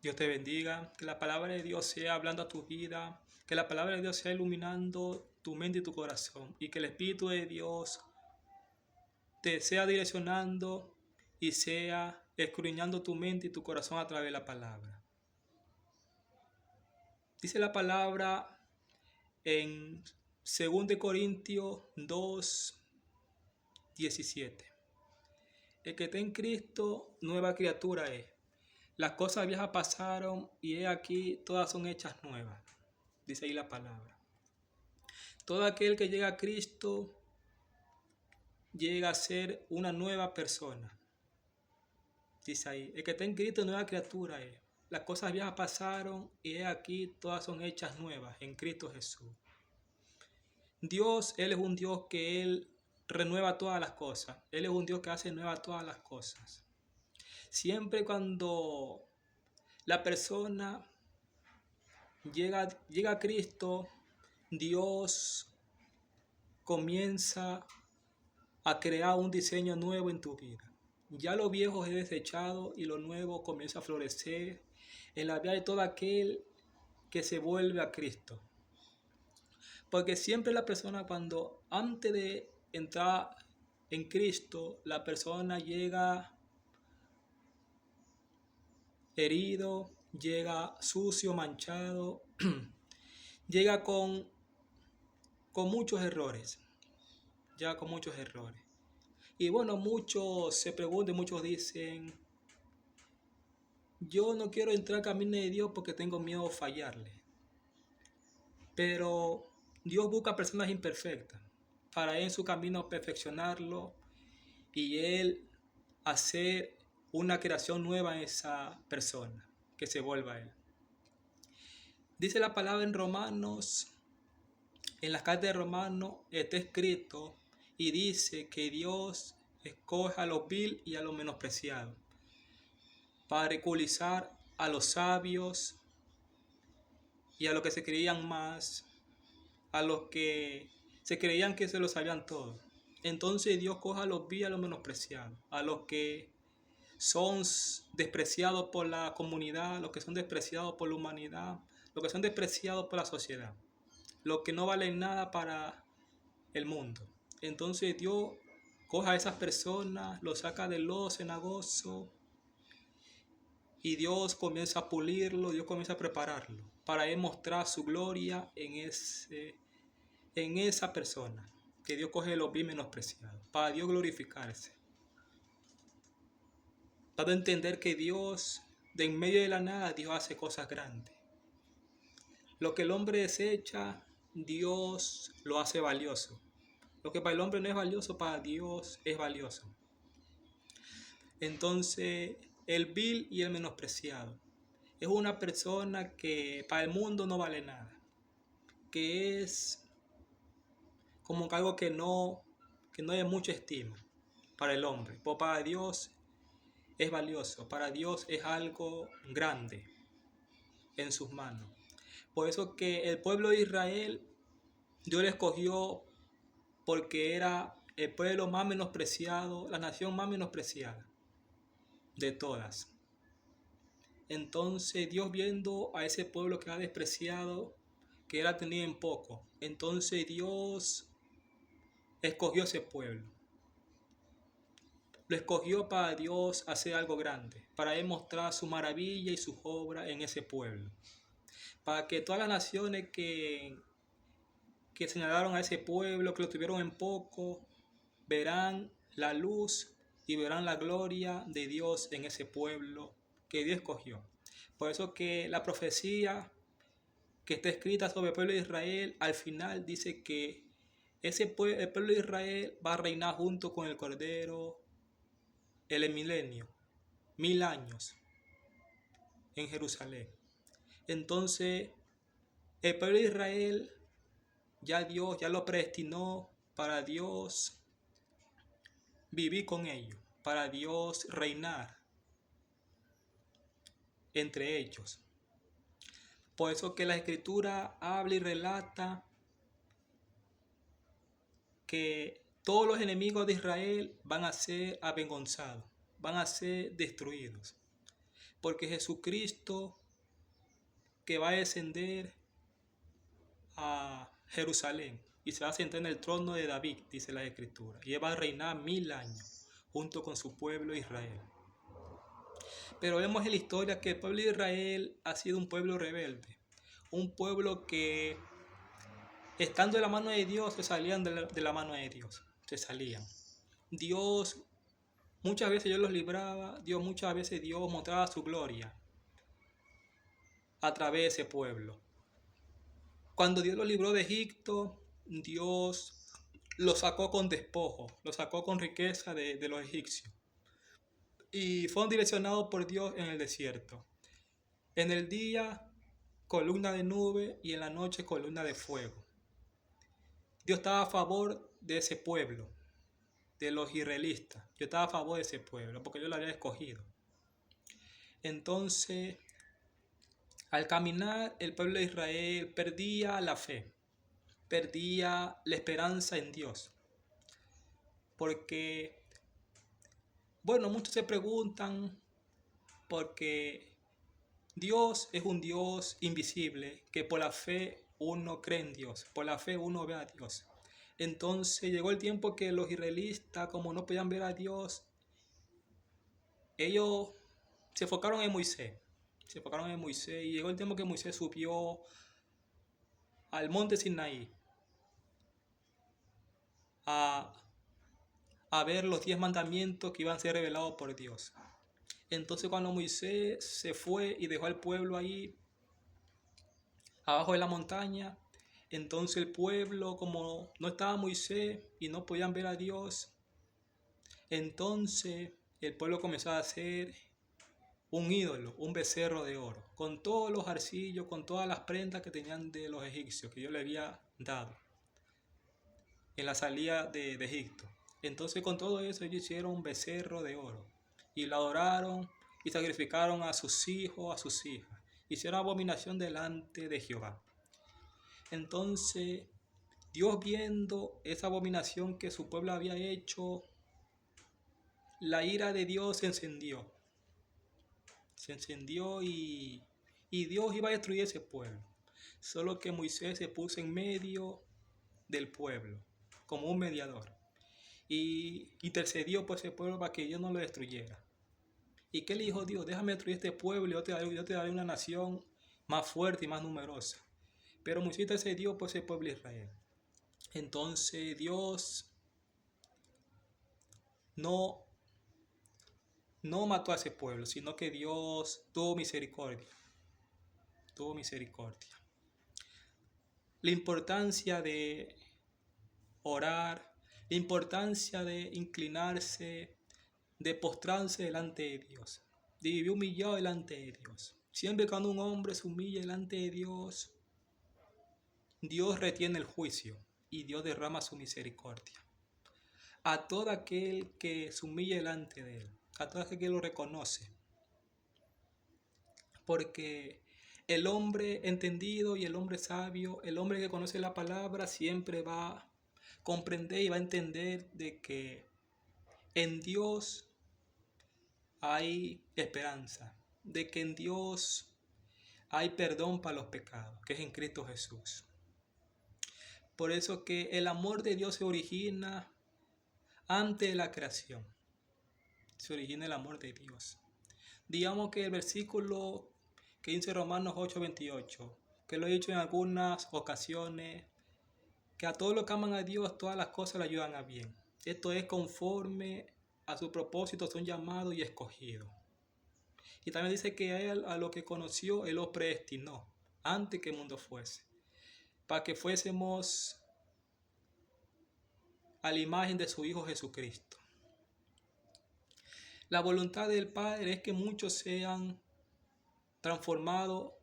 Dios te bendiga, que la palabra de Dios sea hablando a tu vida, que la palabra de Dios sea iluminando tu mente y tu corazón, y que el Espíritu de Dios te sea direccionando y sea escudriñando tu mente y tu corazón a través de la palabra. Dice la palabra en 2 Corintios 2:17. El que está en Cristo, nueva criatura es. Las cosas viejas pasaron y he aquí todas son hechas nuevas. Dice ahí la palabra. Todo aquel que llega a Cristo llega a ser una nueva persona. Dice ahí, el que está en Cristo, nueva criatura es. Las cosas viejas pasaron y he aquí todas son hechas nuevas en Cristo Jesús. Dios, Él es un Dios que Él renueva todas las cosas. Él es un Dios que hace nuevas todas las cosas. Siempre cuando la persona llega a Cristo, Dios comienza a crear un diseño nuevo en tu vida. Ya lo viejo es desechado y lo nuevo comienza a florecer en la vida de todo aquel que se vuelve a Cristo. Porque siempre la persona, cuando antes de entrar en Cristo, la persona llega herido, llega sucio, manchado, llega con muchos errores. Ya con muchos errores. Y bueno, muchos se preguntan, muchos dicen, yo no quiero entrar al camino de Dios porque tengo miedo a fallarle. Pero Dios busca personas imperfectas para en su camino perfeccionarlo y Él hacer una creación nueva en esa persona, que se vuelva a Él. Dice la palabra en Romanos, en las cartas de Romanos está escrito y dice que Dios escoge a los vil y a los menospreciados para ridiculizar a los sabios y a los que se creían más, a los que se creían que se lo sabían todo. Entonces Dios coge a los vil y a los menospreciados, a los que son despreciados por la comunidad, los que son despreciados por la humanidad, los que son despreciados por la sociedad, los que no valen nada para el mundo. Entonces Dios coge a esas personas, los saca del lodo cenagoso y Dios comienza a pulirlo, Dios comienza a prepararlo para demostrar su gloria en esa persona, que Dios coge los bien menospreciados, para Dios glorificarse, para entender que Dios, de en medio de la nada, Dios hace cosas grandes. Lo que el hombre desecha, Dios lo hace valioso. Lo que para el hombre no es valioso, para Dios es valioso. Entonces, el vil y el menospreciado es una persona que para el mundo no vale nada, que es como algo que no hay mucha estima para el hombre, pero para Dios es valioso, para Dios es algo grande en sus manos. Por eso que el pueblo de Israel, Dios le escogió porque era el pueblo más menospreciado, la nación más menospreciada de todas. Entonces Dios, viendo a ese pueblo que era despreciado, que era tenido en poco, entonces Dios escogió ese pueblo. Lo escogió para Dios hacer algo grande, para demostrar su maravilla y sus obras en ese pueblo. Para que todas las naciones que señalaron a ese pueblo, que lo tuvieron en poco, verán la luz y verán la gloria de Dios en ese pueblo que Dios escogió. Por eso que la profecía que está escrita sobre el pueblo de Israel, al final dice que el pueblo de Israel va a reinar junto con el Cordero el milenio, 1000 años en Jerusalén. Entonces, el pueblo de Israel, ya Dios ya lo predestinó para Dios vivir con ellos, para Dios reinar entre ellos. Por eso que la Escritura habla y relata que todos los enemigos de Israel van a ser avergonzados, van a ser destruidos. porque Jesucristo que va a descender a Jerusalén y se va a sentar en el trono de David, dice la Escritura, y él va a reinar 1000 años junto con su pueblo Israel. Pero vemos en la historia que el pueblo de Israel ha sido un pueblo rebelde, un pueblo que estando en la mano de Dios se salían de la mano de Dios, se salían. Dios muchas veces Dios los libraba, muchas veces Dios mostraba su gloria a través de ese pueblo. Cuando Dios los libró de Egipto, Dios los sacó con despojo, los sacó con riqueza de los egipcios. Y fueron direccionados por Dios en el desierto. En el día, columna de nube, y en la noche, columna de fuego. Dios estaba a favor de ese pueblo, de los israelitas. Yo estaba a favor de ese pueblo, porque yo lo había escogido. Entonces, al caminar, el pueblo de Israel perdía la fe, perdía la esperanza en Dios. Porque, bueno, muchos se preguntan, porque Dios es un Dios invisible, que por la fe uno cree en Dios, por la fe uno ve a Dios. Entonces llegó el tiempo que los israelitas, como no podían ver a Dios, ellos se enfocaron en Moisés. Y llegó el tiempo que Moisés subió al monte Sinaí a ver los 10 mandamientos que iban a ser revelados por Dios. Entonces cuando Moisés se fue y dejó al pueblo ahí abajo de la montaña, entonces el pueblo, como no estaba Moisés y no podían ver a Dios, entonces el pueblo comenzó a hacer un ídolo, un becerro de oro, con todos los arcillos, con todas las prendas que tenían de los egipcios, que Dios le había dado en la salida de Egipto. Entonces con todo eso ellos hicieron un becerro de oro y lo adoraron y sacrificaron a sus hijos, a sus hijas. Hicieron abominación delante de Jehová. Entonces Dios, viendo esa abominación que su pueblo había hecho, la ira de Dios se encendió. Y Dios iba a destruir ese pueblo. Solo que Moisés se puso en medio del pueblo como un mediador y intercedió por ese pueblo para que Dios no lo destruyera. ¿Y qué le dijo Dios? Déjame destruir este pueblo y yo te daré una nación más fuerte y más numerosa. Pero Moisés intercedió por ese pueblo de Israel. Entonces Dios no mató a ese pueblo, sino que Dios tuvo misericordia. La importancia de orar, la importancia de inclinarse, de postrarse delante de Dios, de vivir humillado delante de Dios. Siempre cuando un hombre se humilla delante de Dios, Dios retiene el juicio y Dios derrama su misericordia a todo aquel que se humilla delante de Él, a todo aquel que lo reconoce. Porque el hombre entendido y el hombre sabio, el hombre que conoce la palabra, siempre va a comprender y va a entender de que en Dios hay esperanza, de que en Dios hay perdón para los pecados, que es en Cristo Jesús. Por eso que el amor de Dios se origina antes de la creación. Se origina el amor de Dios. Digamos que el versículo que dice Romanos 8:28, que lo he dicho en algunas ocasiones, que a todos los que aman a Dios todas las cosas le ayudan a bien. Esto es conforme a su propósito, son llamados y escogidos. Y también dice que a él, a lo que conoció, Él los predestinó antes que el mundo fuese, para que fuésemos a la imagen de su Hijo Jesucristo. La voluntad del Padre es que muchos sean transformados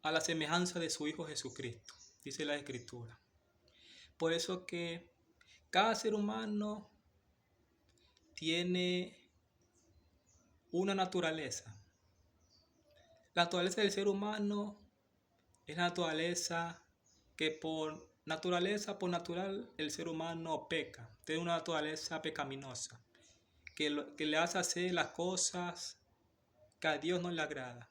a la semejanza de su Hijo Jesucristo, dice la Escritura. Por eso que cada ser humano tiene una naturaleza. La naturaleza del ser humano es la naturaleza que por natural, el ser humano peca. Tiene una naturaleza pecaminosa que le hace hacer las cosas que a Dios no le agrada,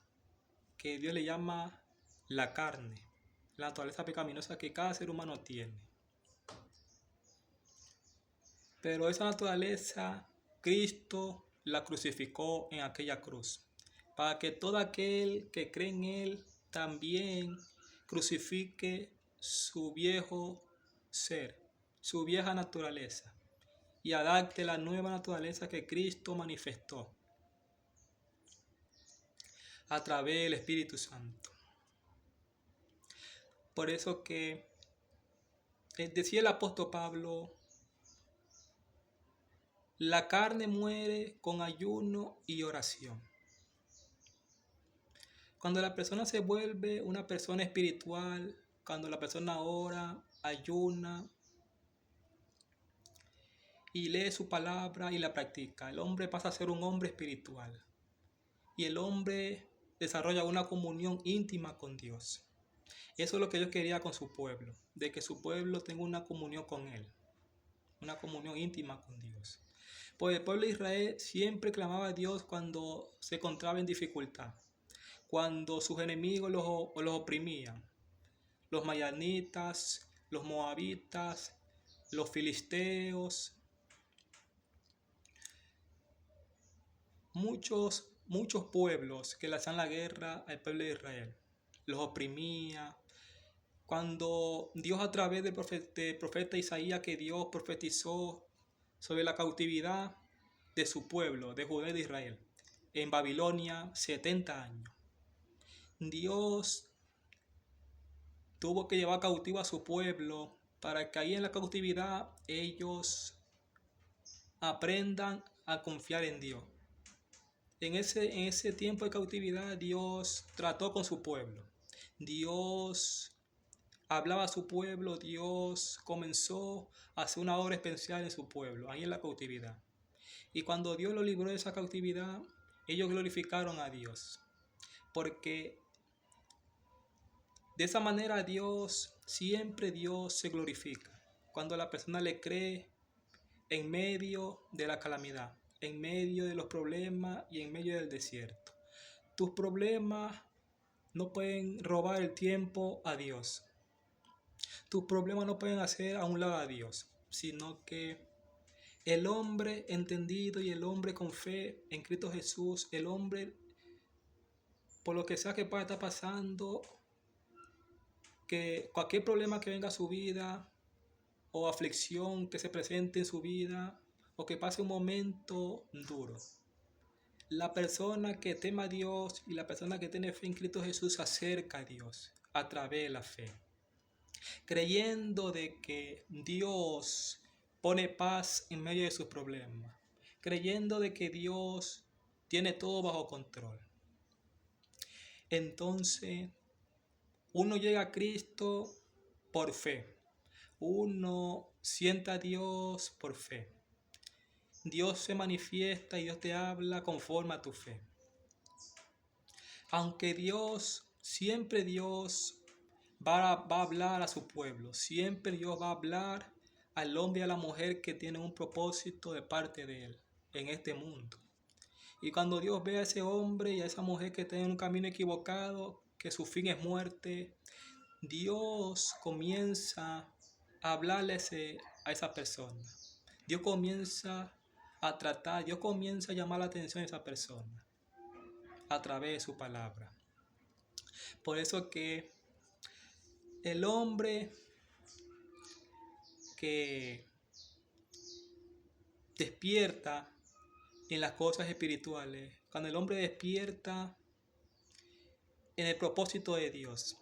que Dios le llama la carne, la naturaleza pecaminosa que cada ser humano tiene. Pero esa naturaleza Cristo la crucificó en aquella cruz, para que todo aquel que cree en Él también crucifique su viejo ser, su vieja naturaleza, y adapte la nueva naturaleza que Cristo manifestó a través del Espíritu Santo. Por eso que decía el apóstol Pablo, la carne muere con ayuno y oración. Cuando la persona se vuelve una persona espiritual, cuando la persona ora, ayuna y lee su palabra y la practica, el hombre pasa a ser un hombre espiritual. Y el hombre desarrolla una comunión íntima con Dios. Eso es lo que Dios quería con su pueblo, de que su pueblo tenga una comunión con Él, una comunión íntima con Dios. Pues el pueblo de Israel siempre clamaba a Dios cuando se encontraba en dificultad, cuando sus enemigos los oprimían, los mayanitas, los moabitas, los filisteos, muchos pueblos que le hacían la guerra al pueblo de Israel, los oprimía. Cuando Dios a través del profeta Isaías, que Dios profetizó sobre la cautividad de su pueblo, de Judá y de Israel, en Babilonia 70 años. Dios tuvo que llevar cautivo a su pueblo para que ahí en la cautividad ellos aprendan a confiar en Dios. En ese tiempo de cautividad Dios trató con su pueblo. Dios hablaba a su pueblo, Dios comenzó a hacer una obra especial en su pueblo, ahí en la cautividad. Y cuando Dios lo libró de esa cautividad, ellos glorificaron a Dios. Porque de esa manera siempre Dios se glorifica. Cuando la persona le cree en medio de la calamidad, en medio de los problemas y en medio del desierto. Tus problemas no pueden robar el tiempo a Dios. Tus problemas no pueden hacer a un lado a Dios, sino que el hombre entendido y el hombre con fe en Cristo Jesús, el hombre, por lo que sea que pueda estar pasando, que cualquier problema que venga a su vida o aflicción que se presente en su vida o que pase un momento duro, la persona que teme a Dios y la persona que tiene fe en Cristo Jesús se acerca a Dios a través de la fe, creyendo de que Dios pone paz en medio de sus problemas, creyendo de que Dios tiene todo bajo control. Entonces, uno llega a Cristo por fe. Uno sienta a Dios por fe. Dios se manifiesta y Dios te habla conforme a tu fe. Aunque siempre Dios va a hablar a su pueblo. Siempre Dios va a hablar al hombre y a la mujer que tienen un propósito de parte de Él en este mundo. Y cuando Dios ve a ese hombre y a esa mujer que tienen un camino equivocado, que su fin es muerte, Dios comienza a hablarle a esa persona. Dios comienza a tratar, Dios comienza a llamar la atención a esa persona a través de su palabra. Por eso que el hombre que despierta en las cosas espirituales, cuando el hombre despierta en el propósito de Dios,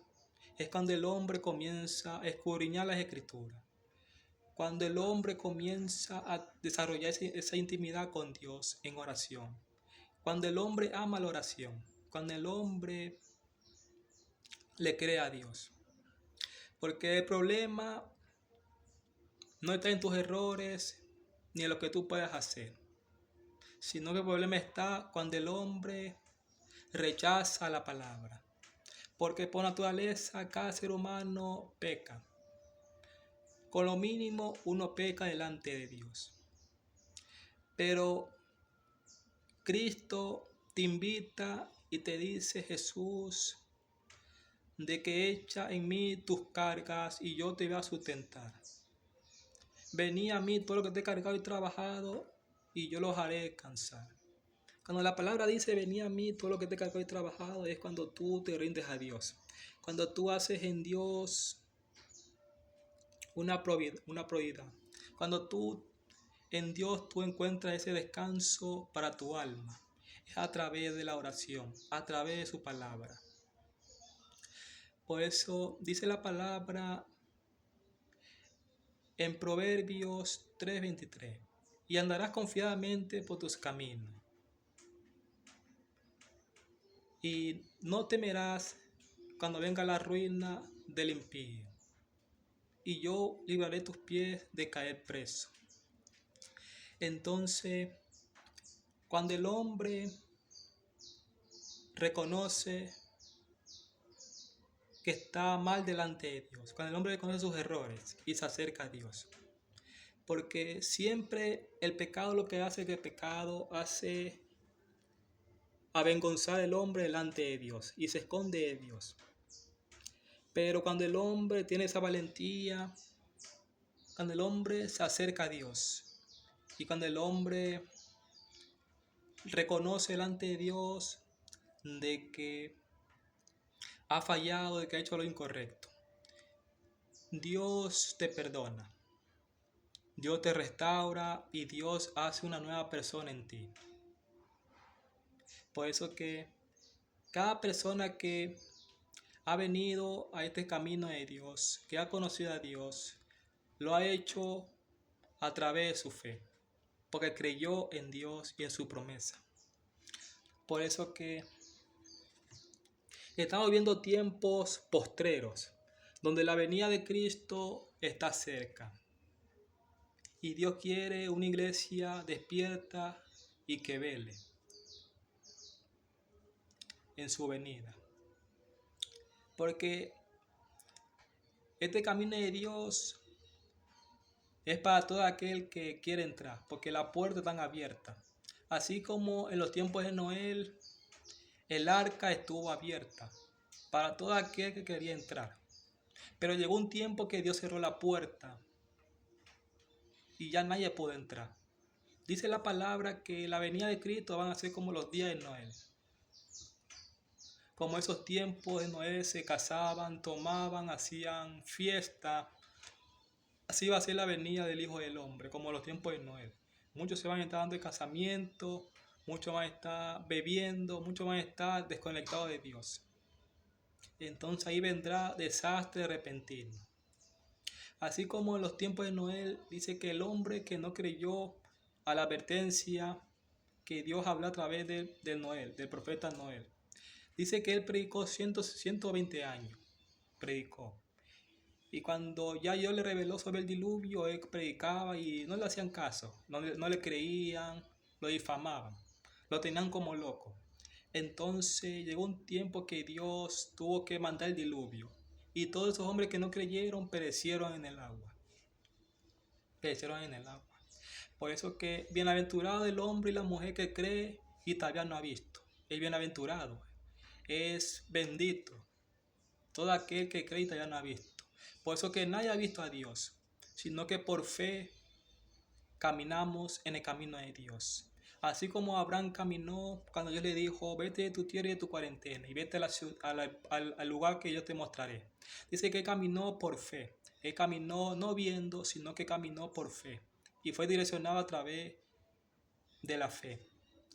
es cuando el hombre comienza a escudriñar las escrituras, cuando el hombre comienza a desarrollar esa intimidad con Dios en oración, cuando el hombre ama la oración, cuando el hombre le cree a Dios. Porque el problema no está en tus errores ni en lo que tú puedas hacer, sino que el problema está cuando el hombre rechaza la palabra. Porque por naturaleza cada ser humano peca. Con lo mínimo uno peca delante de Dios. Pero Cristo te invita y te dice Jesús de que echa en mí tus cargas y yo te voy a sustentar. Vení a mí todo lo que te he cargado y trabajado y yo los haré descansar. Cuando la palabra dice vení a mí todo lo que te he cargado y trabajado es cuando tú te rindes a Dios. Cuando tú haces en Dios una prioridad. Cuando tú en Dios tú encuentras ese descanso para tu alma. Es a través de la oración, a través de su palabra. Por eso dice la palabra en Proverbios 3:23. Y andarás confiadamente por tus caminos. Y no temerás cuando venga la ruina del impío. Y yo libraré tus pies de caer preso. Entonces, cuando el hombre reconoce que está mal delante de Dios, cuando el hombre reconoce sus errores y se acerca a Dios, porque siempre el pecado lo que hace es que el pecado hace avergonzar al hombre delante de Dios y se esconde de Dios. Pero cuando el hombre tiene esa valentía, cuando el hombre se acerca a Dios y cuando el hombre reconoce delante de Dios de que ha fallado, de que ha hecho lo incorrecto, Dios te perdona, Dios te restaura y Dios hace una nueva persona en ti. Por eso que cada persona que ha venido a este camino de Dios, que ha conocido a Dios, lo ha hecho a través de su fe, porque creyó en Dios y en su promesa. Por eso que estamos viviendo tiempos postreros, donde la venida de Cristo está cerca. Y Dios quiere una iglesia despierta y que vele en su venida. Porque este camino de Dios es para todo aquel que quiere entrar, porque la puerta está abierta. Así como en los tiempos de Noé, el arca estuvo abierta para todo aquel que quería entrar. Pero llegó un tiempo que Dios cerró la puerta y ya nadie pudo entrar. Dice la palabra que la venida de Cristo van a ser como los días de Noé. Como esos tiempos de Noé se casaban, tomaban, hacían fiesta. Así va a ser la venida del Hijo del Hombre, como los tiempos de Noé. Muchos se van a estar dando de casamiento, muchos van a estar bebiendo, muchos van a estar desconectados de Dios. Entonces ahí vendrá desastre repentino. Así como en los tiempos de Noé, dice que el hombre que no creyó a la advertencia que Dios habló a través de Noé, del profeta Noé, dice que él predicó 120 años, predicó. Y cuando ya Dios le reveló sobre el diluvio, él predicaba y no le hacían caso, no le creían, lo difamaban, lo tenían como loco. Entonces llegó un tiempo que Dios tuvo que mandar el diluvio. Y todos esos hombres que no creyeron perecieron en el agua. Perecieron en el agua. Por eso que bienaventurado el hombre y la mujer que cree y todavía no ha visto. Es bienaventurado, es bendito todo aquel que cree y todavía no ha visto. Por eso que nadie ha visto a Dios, sino que por fe caminamos en el camino de Dios. Así como Abraham caminó cuando Dios le dijo, vete de tu tierra y de tu cuarentena y vete al lugar que yo te mostraré. Dice que caminó por fe. Él caminó no viendo, sino que caminó por fe. Y fue direccionado a través de la fe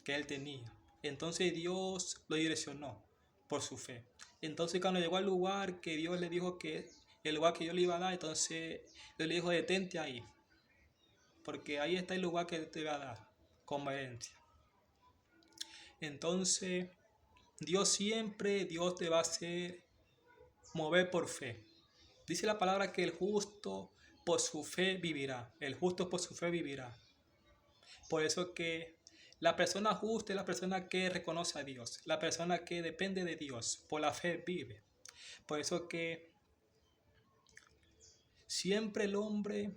que él tenía. Entonces Dios lo direccionó por su fe. Entonces cuando llegó al lugar que Dios le dijo que el lugar que yo le iba a dar, entonces Dios le dijo, detente ahí. Porque ahí está el lugar que te va a dar, con herencia. Entonces, Dios te va a hacer mover por fe. Dice la palabra que el justo por su fe vivirá. El justo por su fe vivirá. Por eso que la persona justa es la persona que reconoce a Dios. La persona que depende de Dios. Por la fe vive. Por eso que siempre el hombre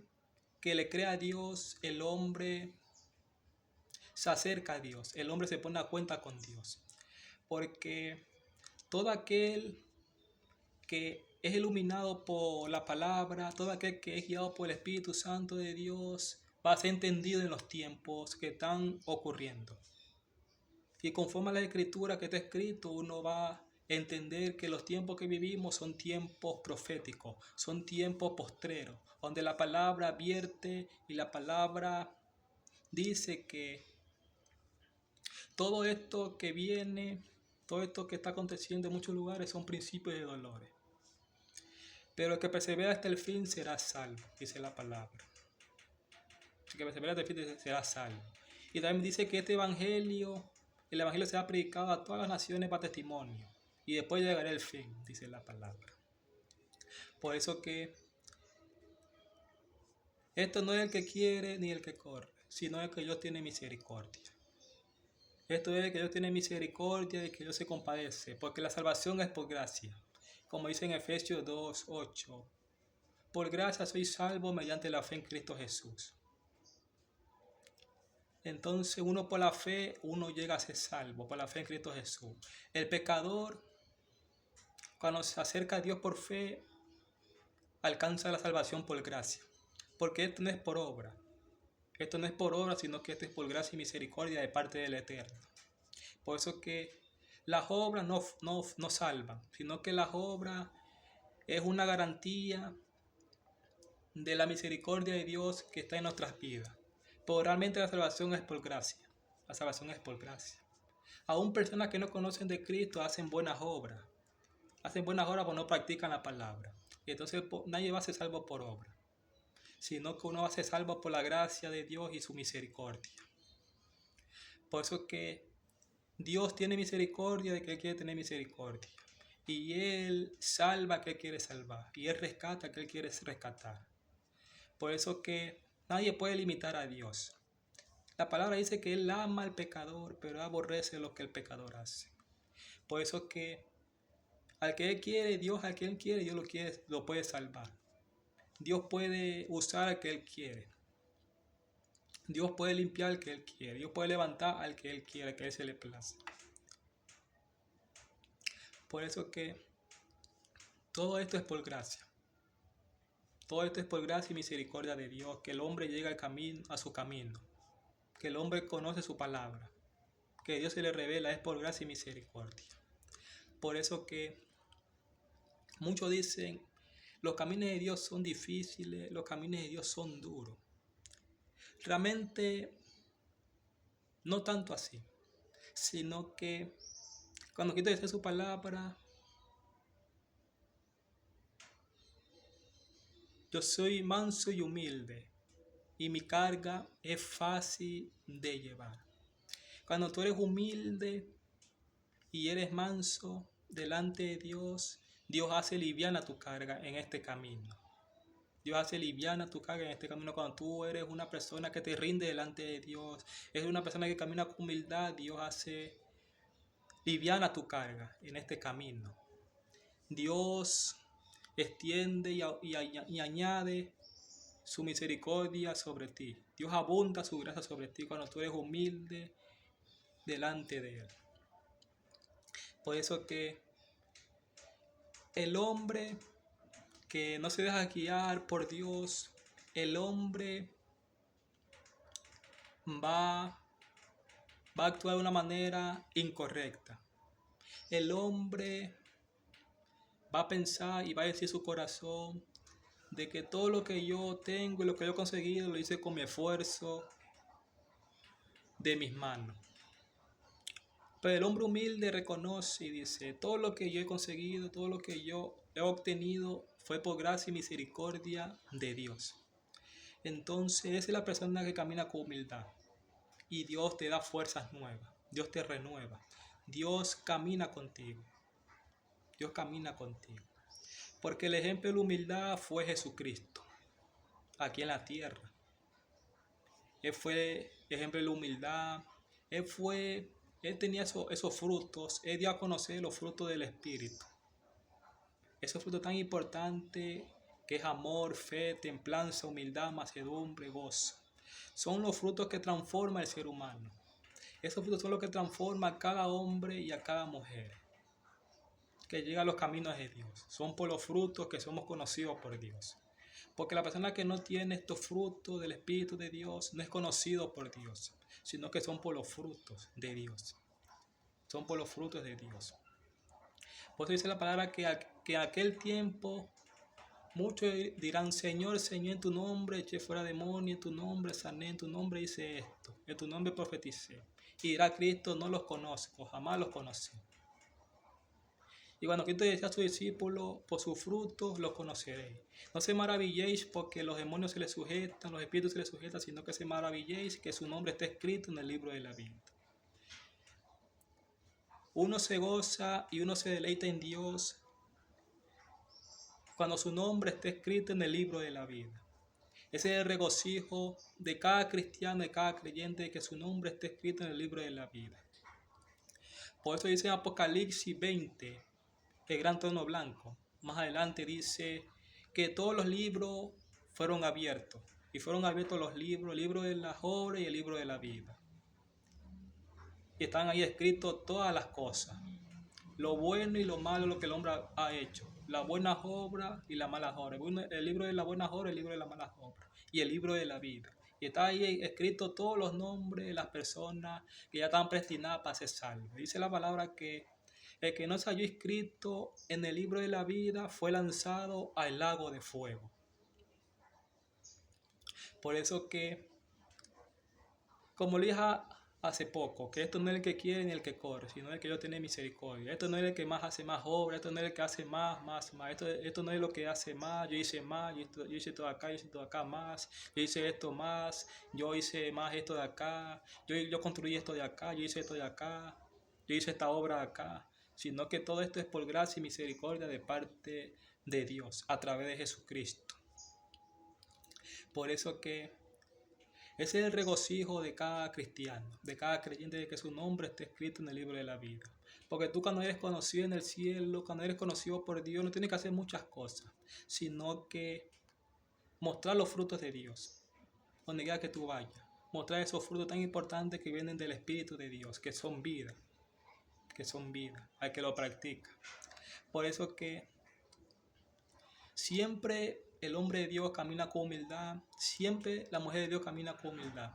que le cree a Dios, el hombre se acerca a Dios, el hombre se pone a cuenta con Dios. Porque todo aquel que es iluminado por la palabra, todo aquel que es guiado por el Espíritu Santo de Dios, va a ser entendido en los tiempos que están ocurriendo. Y conforme a la Escritura que está escrito, uno va a entender que los tiempos que vivimos son tiempos proféticos, son tiempos postreros, donde la palabra advierte y la palabra dice que todo esto que viene, todo esto que está aconteciendo en muchos lugares son principios de dolores. Pero el que persevera hasta el fin será salvo, dice la palabra. El que persevera hasta el fin será salvo. Y también dice que el evangelio será predicado a todas las naciones para testimonio. Y después llegará el fin, dice la palabra. Por eso que esto no es el que quiere ni el que corre, sino el que Dios tiene misericordia. Esto es el que Dios tiene misericordia y que Dios se compadece, porque la salvación es por gracia. Como dice en Efesios 2:8, por gracia soy salvo mediante la fe en Cristo Jesús. Entonces uno por la fe, uno llega a ser salvo, por la fe en Cristo Jesús. El pecador, cuando se acerca a Dios por fe, alcanza la salvación por gracia. Porque esto no es por obra. Esto no es por obra, sino que esto es por gracia y misericordia de parte del Eterno. Por eso que las obras no salvan, sino que las obras es una garantía de la misericordia de Dios que está en nuestras vidas. Pero realmente la salvación es por gracia. La salvación es por gracia. Aún personas que no conocen de Cristo hacen buenas obras. Hacen buenas obras pero no practican la palabra. Y entonces nadie va a ser salvo por obra, sino que uno va a ser salvo por la gracia de Dios y su misericordia. Por eso que Dios tiene misericordia de que Él quiere tener misericordia. Y Él salva a que Él quiere salvar. Y Él rescata a que Él quiere rescatar. Por eso que nadie puede limitar a Dios. La palabra dice que Él ama al pecador, pero aborrece lo que el pecador hace. Por eso que al que Él quiere, Dios lo puede salvar. Dios puede usar al que Él quiere. Dios puede limpiar al que Él quiere. Dios puede levantar al que Él quiere, al que Él se le place. Por eso que todo esto es por gracia. Todo esto es por gracia y misericordia de Dios, que el hombre llega a su camino, que el hombre conoce su palabra, que Dios se le revela, es por gracia y misericordia. Por eso que muchos dicen, los caminos de Dios son difíciles, los caminos de Dios son duros. Realmente no tanto así, sino que cuando Cristo dice su palabra, yo soy manso y humilde, y mi carga es fácil de llevar. Cuando tú eres humilde y eres manso delante de Dios, Dios hace liviana tu carga en este camino. Dios hace liviana tu carga en este camino. Cuando tú eres una persona que te rinde delante de Dios, eres una persona que camina con humildad, Dios hace liviana tu carga en este camino. Dios extiende y añade su misericordia sobre ti. Dios abunda su gracia sobre ti cuando tú eres humilde delante de Él. Por eso que el hombre que no se deja guiar por Dios, el hombre va a actuar de una manera incorrecta. El hombre va a pensar y va a decir su corazón de que todo lo que yo tengo y lo que yo he conseguido lo hice con mi esfuerzo de mis manos. Pero el hombre humilde reconoce y dice, todo lo que yo he conseguido, todo lo que yo he obtenido fue por gracia y misericordia de Dios. Entonces esa es la persona que camina con humildad. Y Dios te da fuerzas nuevas. Dios te renueva. Dios camina contigo. Dios camina contigo. Porque el ejemplo de la humildad fue Jesucristo, aquí en la tierra. Él fue ejemplo de la humildad. Él tenía esos frutos. Él dio a conocer los frutos del Espíritu. Esos frutos tan importantes que es amor, fe, templanza, humildad, mansedumbre, gozo. Son los frutos que transforman al ser humano. Esos frutos son los que transforman a cada hombre y a cada mujer que llega a los caminos de Dios. Son por los frutos que somos conocidos por Dios. Porque la persona que no tiene estos frutos del Espíritu de Dios no es conocido por Dios, sino que son por los frutos de Dios. Son por los frutos de Dios. Por eso dice la palabra que en aquel tiempo muchos dirán: Señor, Señor, en tu nombre eché fuera demonios, en tu nombre sané, en tu nombre hice esto, en tu nombre profeticé. Y dirá Cristo: no los conozco, jamás los conocí. Y cuando Cristo decía a sus discípulos: por sus frutos los conoceréis. No se maravilléis porque los demonios se les sujetan, los espíritus se les sujetan, sino que se maravilléis que su nombre está escrito en el libro de la vida. Uno se goza y uno se deleita en Dios cuando su nombre está escrito en el libro de la vida. Ese es el regocijo de cada cristiano, de cada creyente, que su nombre esté escrito en el libro de la vida. Por eso dice en Apocalipsis 20, el gran trono blanco. Más adelante dice que todos los libros fueron abiertos. Y fueron abiertos los libros, el libro de las obras y el libro de la vida. Y están ahí escritos todas las cosas. Lo bueno y lo malo, lo que el hombre ha hecho. Las buenas obras y las malas obras. El libro de las buenas obras, el libro de las malas obras. Y el libro de la vida. Y está ahí escrito todos los nombres de las personas que ya están predestinadas para ser salvos. Dice la palabra que el que no se halló escrito en el libro de la vida fue lanzado al lago de fuego. Por eso que, como le dije hace poco, que esto no es el que quiere ni el que corre, sino el que Dios tiene misericordia. Esto no es el que más hace más obra, esto no es el que hace más. Esto no es lo que hace más, yo hice más, yo hice todo acá, yo hice todo acá más, yo hice esto más, yo hice más esto de acá, yo construí esto de acá, yo hice esto de acá, yo hice esta obra de acá. Sino que todo esto es por gracia y misericordia de parte de Dios, a través de Jesucristo. Por eso que ese es el regocijo de cada cristiano, de cada creyente, de que su nombre esté escrito en el libro de la vida. Porque tú, cuando eres conocido en el cielo, cuando eres conocido por Dios, no tienes que hacer muchas cosas, sino que mostrar los frutos de Dios, donde quiera que tú vayas. Mostrar esos frutos tan importantes que vienen del Espíritu de Dios, que son vida, al que lo practica. Por eso que siempre el hombre de Dios camina con humildad, siempre la mujer de Dios camina con humildad,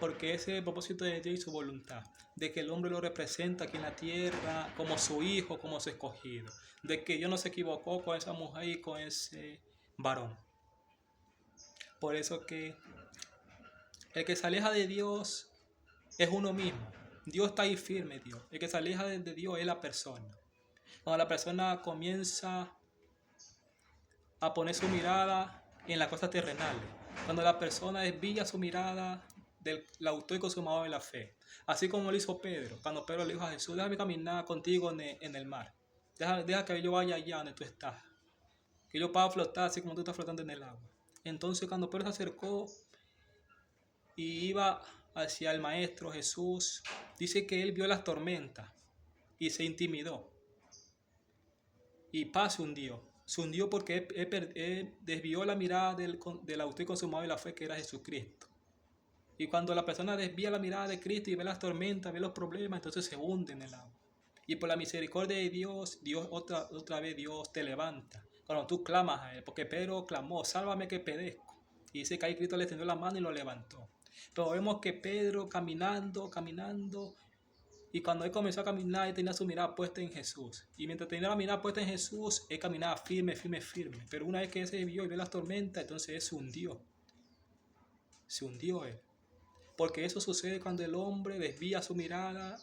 porque ese es el propósito de Dios y su voluntad, de que el hombre lo representa aquí en la tierra como su hijo, como su escogido, de que Dios no se equivocó con esa mujer y con ese varón. Por eso que el que se aleja de Dios es uno mismo. Dios está ahí firme, Dios. El que se aleja de Dios es la persona. Cuando la persona comienza a poner su mirada en las cosas terrenales, cuando la persona desvía su mirada del autor y consumador de la fe, así como lo hizo Pedro, cuando Pedro le dijo a Jesús: déjame caminar contigo en el mar, deja que yo vaya allá donde tú estás, que yo pueda flotar así como tú estás flotando en el agua. Entonces, cuando Pedro se acercó y iba hacia el Maestro Jesús, dice que él vio las tormentas y se intimidó y se hundió. Se hundió porque él desvió la mirada del autor y consumador de la fe, que era Jesucristo. Y cuando la persona desvía la mirada de Cristo y ve las tormentas, ve los problemas, entonces se hunde en el agua. Y por la misericordia de Dios, otra vez Dios te levanta cuando tú clamas a Él. Porque Pedro clamó: sálvame que perezco. Y dice que ahí Cristo le extendió la mano y lo levantó. Pero vemos que Pedro caminando, y cuando él comenzó a caminar, él tenía su mirada puesta en Jesús. Y mientras tenía la mirada puesta en Jesús, él caminaba firme. Pero una vez que él se vio y vio las tormentas, entonces él se hundió. Se hundió él. Porque eso sucede cuando el hombre desvía su mirada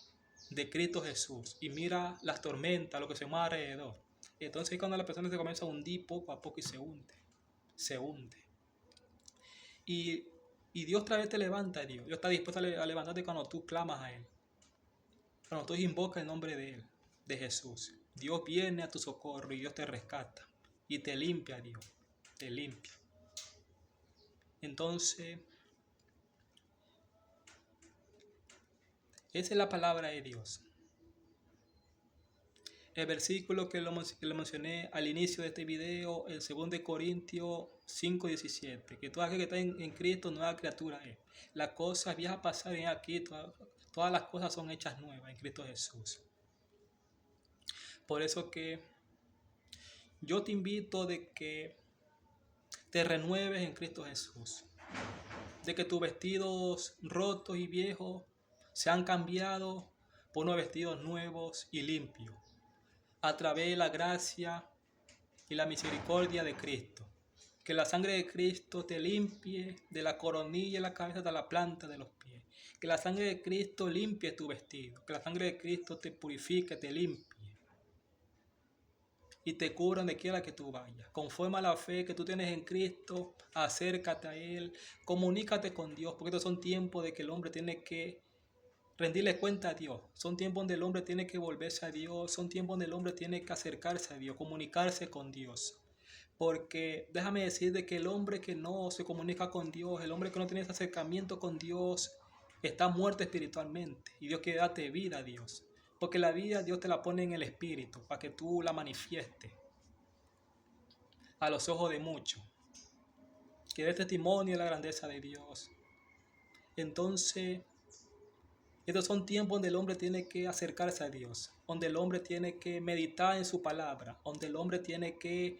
de Cristo Jesús y mira las tormentas, lo que se mueve alrededor. Entonces cuando la persona se comienza a hundir poco a poco y se hunde. Y Dios otra vez te levanta, Dios está dispuesto a levantarte cuando tú clamas a Él. Cuando tú invocas el nombre de Él, de Jesús. Dios viene a tu socorro y Dios te rescata. Y te limpia, Dios. Te limpia. Entonces, esa es la palabra de Dios. El versículo que lo mencioné al inicio de este video, el 2 Corintios 5:17, que todo aquel que está en Cristo, nueva criatura es. Las cosas viejas pasaron aquí, Todas las cosas son hechas nuevas en Cristo Jesús. Por eso que yo te invito de que te renueves en Cristo Jesús. De que tus vestidos rotos y viejos sean cambiados por unos vestidos nuevos y limpios. A través de la gracia y la misericordia de Cristo. Que la sangre de Cristo te limpie de la coronilla de la cabeza hasta la planta de los pies. Que la sangre de Cristo limpie tu vestido. Que la sangre de Cristo te purifique, te limpie. Y te cubra donde quiera que tú vayas. Conforme a la fe que tú tienes en Cristo, acércate a Él. Comunícate con Dios. Porque estos son tiempos de que el hombre tiene que rendirle cuenta a Dios. Son tiempos donde el hombre tiene que volverse a Dios. Son tiempos donde el hombre tiene que acercarse a Dios, comunicarse con Dios. Porque déjame decirte que el hombre que no se comunica con Dios, el hombre que no tiene ese acercamiento con Dios, está muerto espiritualmente. Y Dios quiere darte vida a Dios. Porque la vida Dios te la pone en el espíritu para que tú la manifiestes a los ojos de muchos. Que dé testimonio de la grandeza de Dios. Entonces, estos son tiempos donde el hombre tiene que acercarse a Dios, donde el hombre tiene que meditar en su palabra, donde el hombre tiene que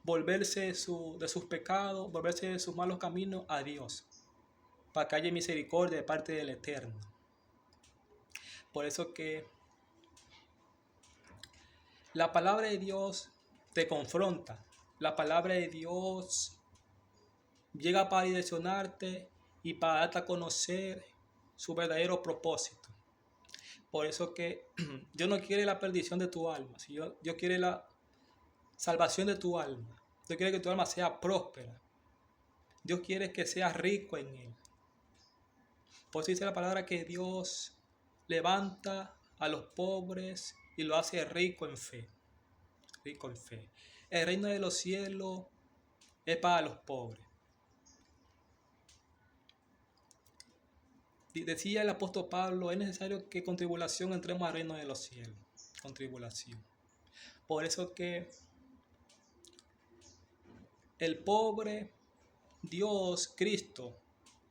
volverse de sus pecados, volverse de sus malos caminos a Dios, para que haya misericordia de parte del Eterno. Por eso que la palabra de Dios te confronta, la palabra de Dios llega para direccionarte y para darte a conocer su verdadero propósito. Por eso que Dios no quiere la perdición de tu alma, Dios quiere la salvación de tu alma. Dios quiere que tu alma sea próspera. Dios quiere que seas rico en Él. Por eso dice la palabra que Dios levanta a los pobres y lo hace rico en fe. Rico en fe. El reino de los cielos es para los pobres. Decía el apóstol Pablo, es necesario que con tribulación entremos al reino de los cielos. Con tribulación. Por eso que el pobre, Dios, Cristo,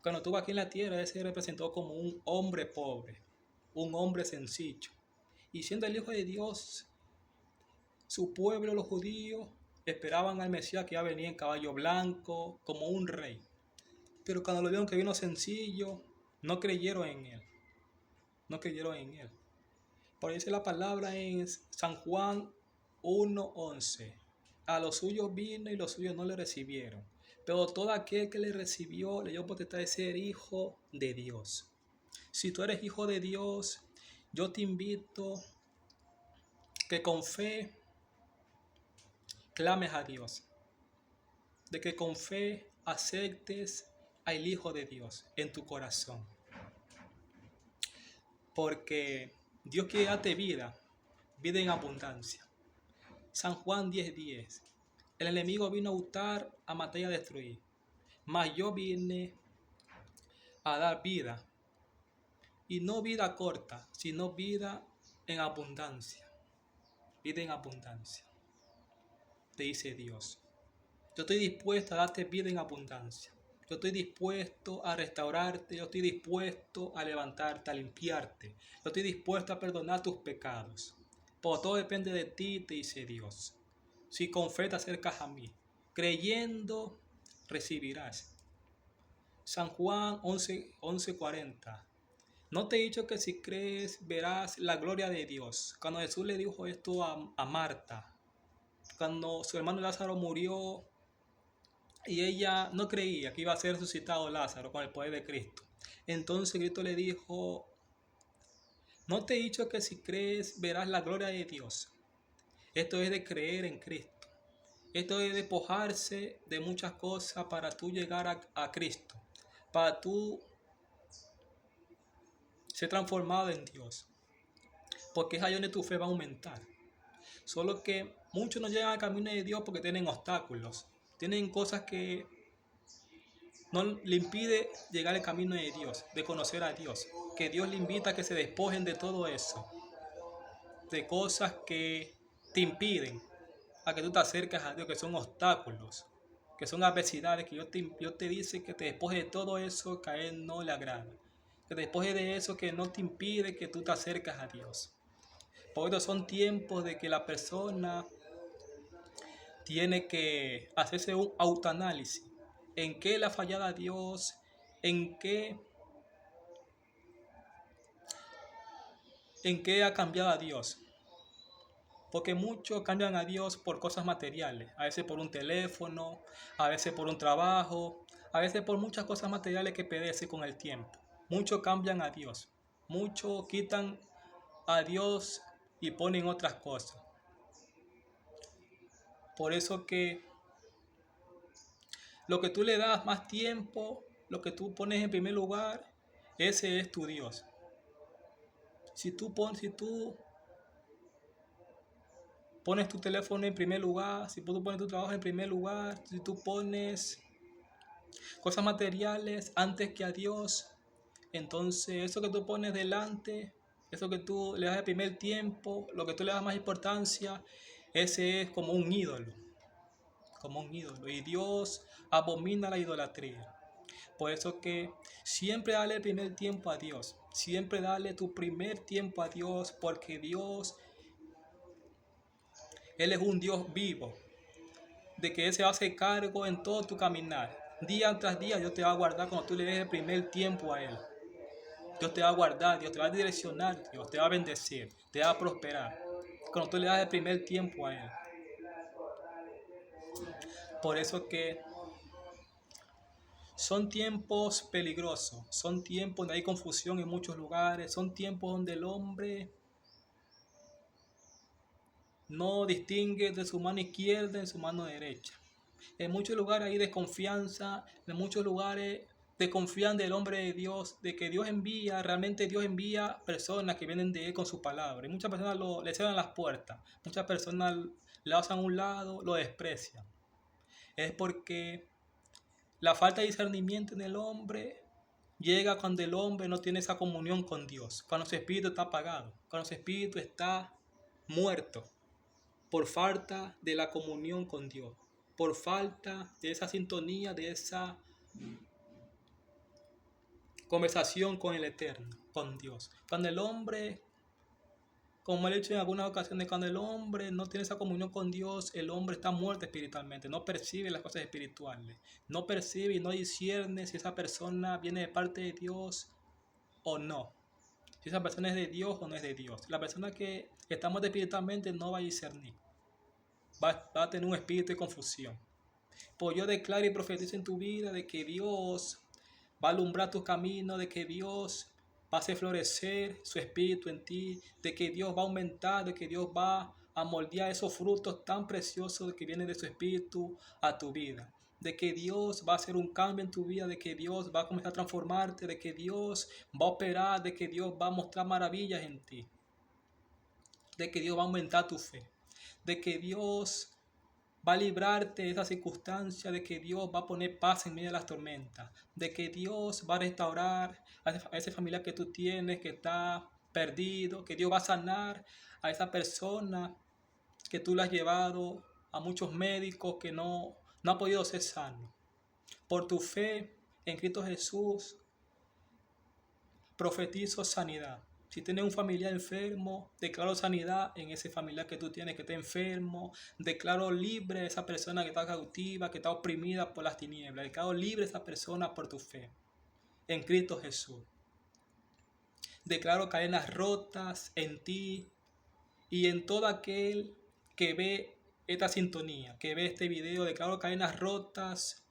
cuando estuvo aquí en la tierra, Él se representó como un hombre pobre, un hombre sencillo. Y siendo el Hijo de Dios, su pueblo, los judíos, esperaban al Mesías que iba a venir en caballo blanco, como un rey. Pero cuando lo vieron que vino sencillo, no creyeron en Él. No creyeron en Él. Por eso la palabra en San Juan 1:11. A los suyos vino y los suyos no le recibieron. Pero todo aquel que le recibió le dio potestad de ser hijo de Dios. Si tú eres hijo de Dios, yo te invito que con fe clames a Dios. De que con fe aceptes al Hijo de Dios en tu corazón. Porque Dios quiere darte vida, vida en abundancia. San Juan 10:10. El enemigo vino a hurtar, a matar y a destruir. Mas yo vine a dar vida. Y no vida corta, sino vida en abundancia. Vida en abundancia. Te dice Dios. Yo estoy dispuesto a darte vida en abundancia. Yo estoy dispuesto a restaurarte. Yo estoy dispuesto a levantarte, a limpiarte. Yo estoy dispuesto a perdonar tus pecados. Por todo depende de ti, te dice Dios. Si con fe te acercas a mí, creyendo, recibirás. San Juan 11:40. No te he dicho que si crees, verás la gloria de Dios. Cuando Jesús le dijo esto a Marta, cuando su hermano Lázaro murió y ella no creía que iba a ser resucitado Lázaro con el poder de Cristo. Entonces Cristo le dijo, no te he dicho que si crees, verás la gloria de Dios. Esto es de creer en Cristo. Esto es despojarse de muchas cosas para tú llegar a Cristo. Para tú ser transformado en Dios. Porque es ahí donde tu fe va a aumentar. Solo que muchos no llegan al camino de Dios porque tienen obstáculos. Tienen cosas que no le impide llegar al camino de Dios, de conocer a Dios. Que Dios le invita a que se despojen de todo eso. De cosas que te impiden a que tú te acerques a Dios, que son obstáculos, que son adversidades, que Dios te dice que te despojes de todo eso que a Él no le agrada. que te despojes de eso que no te impide que tú te acercas a Dios. Porque estos son tiempos de que la persona tiene que hacerse un autoanálisis. ¿En qué le ha fallado a Dios? ¿En qué ha cambiado a Dios? Porque muchos cambian a Dios por cosas materiales, a veces por un teléfono, a veces por un trabajo, a veces por muchas cosas materiales que perecen con el tiempo. Muchos cambian a Dios, muchos quitan a Dios y ponen otras cosas. Por eso que lo que tú le das más tiempo, lo que tú pones en primer lugar, ese es tu Dios. Si tú pones tu teléfono en primer lugar, si tú pones tu trabajo en primer lugar, si tú pones cosas materiales antes que a Dios, entonces eso que tú pones delante, eso que tú le das el primer tiempo, lo que tú le das más importancia, ese es como un ídolo, y Dios abomina la idolatría. Por eso que siempre dale el primer tiempo a Dios, siempre dale tu primer tiempo a Dios, porque Dios, Él es un Dios vivo, de que Él se hace cargo en todo tu caminar. Día tras día Dios te va a guardar cuando tú le des el primer tiempo a Él. Dios te va a guardar, Dios te va a direccionar, Dios te va a bendecir, te va a prosperar. Cuando tú le das el primer tiempo a Él. Por eso que son tiempos peligrosos, son tiempos donde hay confusión en muchos lugares, son tiempos donde el hombre no distingue de su mano izquierda y su mano derecha. En muchos lugares hay desconfianza, en muchos lugares desconfían del hombre de Dios, de que realmente Dios envía personas que vienen de Él con su palabra. Y muchas personas le cierran las puertas, muchas personas le hacen a un lado, lo desprecian. Es porque la falta de discernimiento en el hombre llega cuando el hombre no tiene esa comunión con Dios, cuando su espíritu está apagado, cuando su espíritu está muerto por falta de la comunión con Dios, por falta de esa sintonía, de esa conversación con el Eterno, con Dios. Cuando el hombre, como he dicho en algunas ocasiones, cuando el hombre no tiene esa comunión con Dios, el hombre está muerto espiritualmente, no percibe las cosas espirituales, no percibe y no discierne si esa persona viene de parte de Dios o no, si esa persona es de Dios o no es de Dios. La persona que está muerta espiritualmente no va a discernir, va a tener un espíritu de confusión. Pues yo declaro y profetizo en tu vida de que Dios va a alumbrar tus caminos, de que Dios va a hacer florecer su espíritu en ti, de que Dios va a aumentar, de que Dios va a moldear esos frutos tan preciosos que vienen de su espíritu a tu vida, de que Dios va a hacer un cambio en tu vida, de que Dios va a comenzar a transformarte, de que Dios va a operar, de que Dios va a mostrar maravillas en ti, de que Dios va a aumentar tu fe, de que Dios va a librarte de esa circunstancia, de que Dios va a poner paz en medio de las tormentas, de que Dios va a restaurar a ese familiar que tú tienes, que está perdido, que Dios va a sanar a esa persona que tú le has llevado a muchos médicos que no ha podido ser sano. Por tu fe en Cristo Jesús, profetizo sanidad. Si tienes un familiar enfermo, declaro sanidad en ese familiar que tú tienes que está enfermo. Declaro libre a esa persona que está cautiva, que está oprimida por las tinieblas. Declaro libre a esa persona por tu fe en Cristo Jesús. Declaro cadenas rotas en ti y en todo aquel que ve esta sintonía, que ve este video. Declaro cadenas rotas.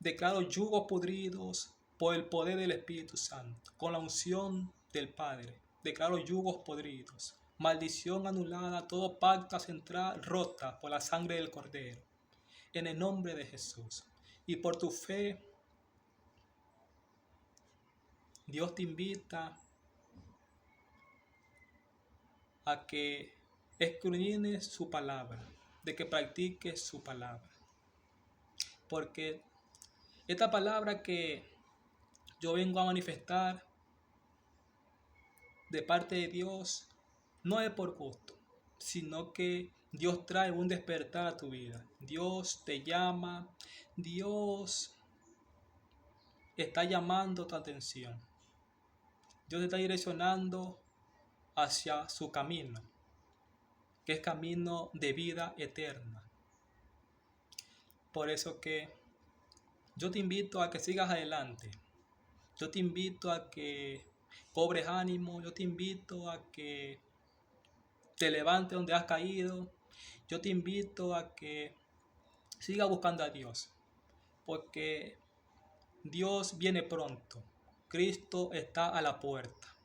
Declaro yugos podridos por el poder del Espíritu Santo, con la unción del Padre. Declaro yugos podridos, maldición anulada, todo pacto central rota por la sangre del Cordero, en el nombre de Jesús. Y por tu fe, Dios te invita a que escudriñes su palabra, de que practiques su palabra. Porque esta palabra que yo vengo a manifestar de parte de Dios no es por gusto, sino que Dios trae un despertar a tu vida. Dios te llama, Dios está llamando tu atención. Dios te está direccionando hacia su camino, que es camino de vida eterna. Por eso que yo te invito a que sigas adelante. Yo te invito a que cobres ánimo. Yo te invito a que te levantes donde has caído. Yo te invito a que sigas buscando a Dios. Porque Dios viene pronto. Cristo está a la puerta.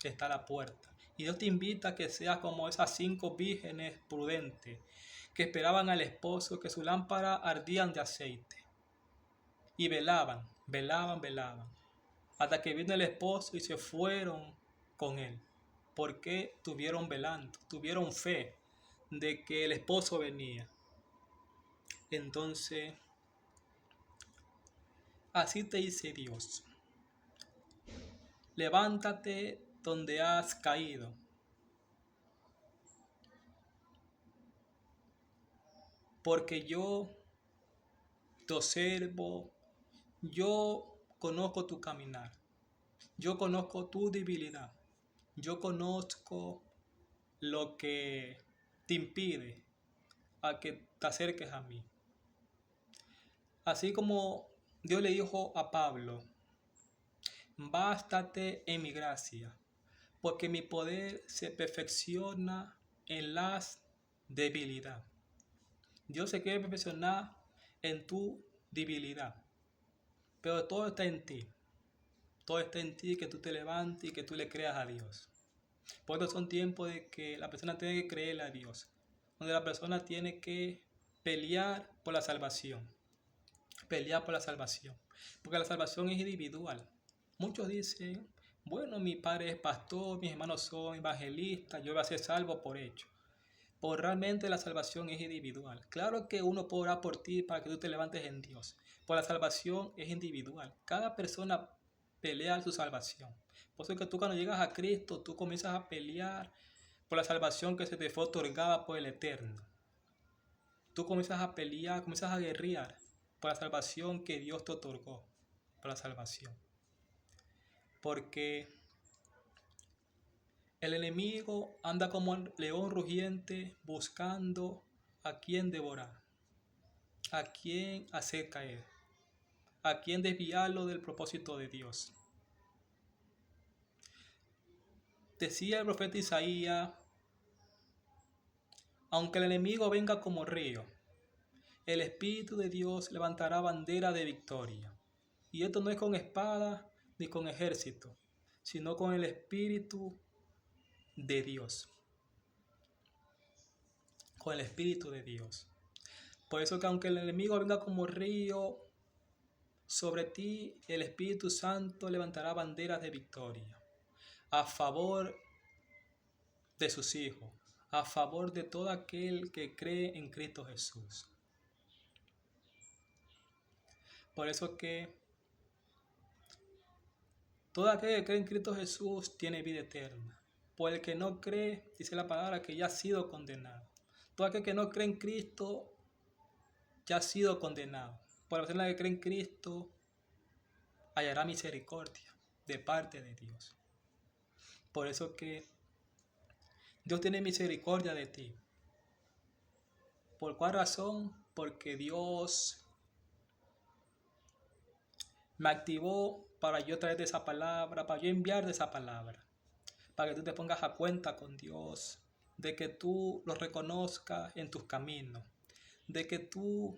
Está a la puerta. Y Dios te invita a que seas como esas 5 vírgenes prudentes que esperaban al esposo, que su lámpara ardían de aceite. Y velaban, hasta que vino el esposo y se fueron con él. Porque tuvieron velando, tuvieron fe de que el esposo venía. Entonces, así te dice Dios: levántate donde has caído. Porque yo te observo, yo conozco tu caminar, yo conozco tu debilidad, yo conozco lo que te impide a que te acerques a mí. Así como Dios le dijo a Pablo: bástate en mi gracia, porque mi poder se perfecciona en las debilidades. Dios se quiere perfeccionar en tu debilidad, pero todo está en ti. Todo está en ti, que tú te levantes y que tú le creas a Dios. Por eso son tiempos de que la persona tiene que creerle a Dios, donde la persona tiene que pelear por la salvación. Pelear por la salvación, porque la salvación es individual. Muchos dicen: bueno, mi padre es pastor, mis hermanos son evangelistas, yo voy a ser salvo por hecho. Pues realmente la salvación es individual. Claro que uno puede orar por ti para que tú te levantes en Dios, pero la salvación es individual. Cada persona pelea su salvación. Por eso que tú, cuando llegas a Cristo, tú comienzas a pelear por la salvación que se te fue otorgada por el Eterno. Tú comienzas a pelear, comienzas a guerrear por la salvación que Dios te otorgó, por la salvación. Porque el enemigo anda como un león rugiente buscando a quien devorar, a quien hacer caer, a quien desviarlo del propósito de Dios. Decía el profeta Isaías: aunque el enemigo venga como río, el Espíritu de Dios levantará bandera de victoria. Y esto no es con espada ni con ejército, sino con el Espíritu de Dios. Con el Espíritu de Dios. Por eso que aunque el enemigo venga como río, sobre ti el Espíritu Santo levantará banderas de victoria a favor de sus hijos, a favor de todo aquel que cree en Cristo Jesús. Por eso que todo aquel que cree en Cristo Jesús tiene vida eterna. Por el que no cree, dice la palabra, que ya ha sido condenado. Todo aquel que no cree en Cristo ya ha sido condenado. Por la persona que cree en Cristo hallará misericordia de parte de Dios. Por eso que Dios tiene misericordia de ti. ¿Por cuál razón? Porque Dios me activó para yo traerte esa palabra, para yo enviarte esa palabra, para que tú te pongas a cuenta con Dios, de que tú lo reconozcas en tus caminos, de que tú